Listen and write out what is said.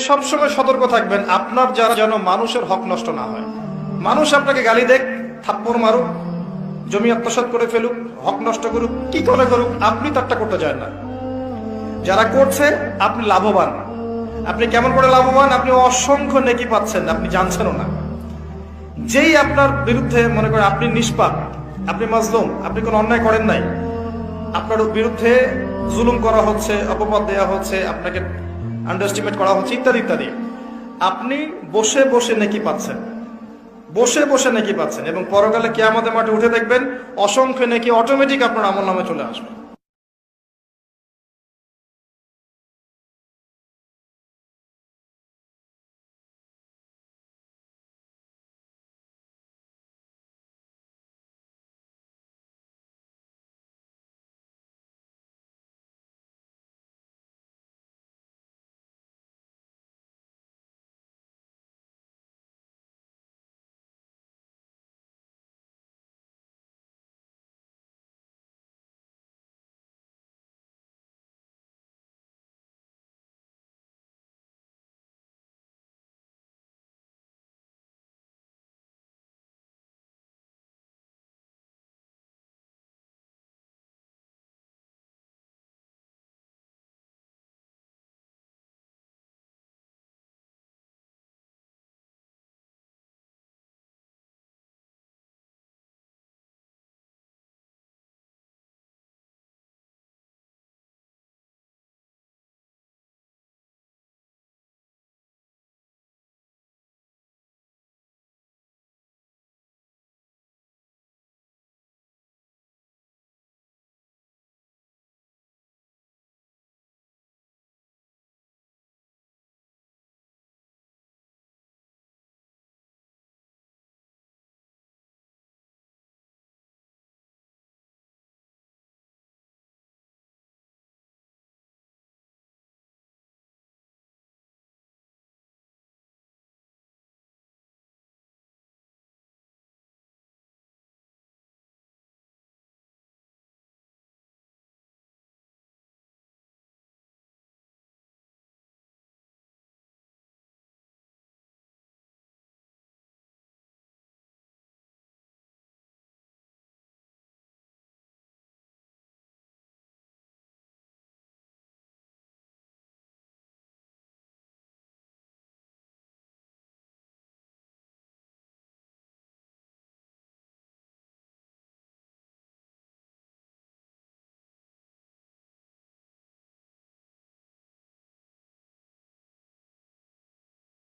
সবসময় সতর্ক থাকবেন আপনার যারা যেন মানুষের হক নষ্ট না হয়। মানুষ আপনাকে গালি দেখ, থাপ্পড় মারুক, জমি আত্মসাৎ করে ফেলুক, হক নষ্ট করুক, কি করে করুক, আপনি তারটা করতে চান না। যারা করছে আপনি লাভবান। আপনি কেমন করে লাভবান? আপনি অসংখ্য নেকি পাচ্ছেন, আপনি জানছেনও না। যেই আপনার বিরুদ্ধে মনে করেন আপনি নিষ্পাপ, আপনি মাজলুম, আপনি কোনো অন্যায় করেন নাই, আপনার বিরুদ্ধে জুলুম করা হচ্ছে, অপবাদ দেওয়া হচ্ছে, আপনাকে আন্ডারস্টিমেট করা হচ্ছে, ইত্যাদি ইত্যাদি, আপনি বসে বসে নেকি পাচ্ছেন, বসে বসে নেকি পাচ্ছেন, এবং পরকালে কিয়ামতের মাঠে উঠে দেখবেন অসংখ্য নেকি অটোমেটিক আপনার আমলনামে চলে আসবে।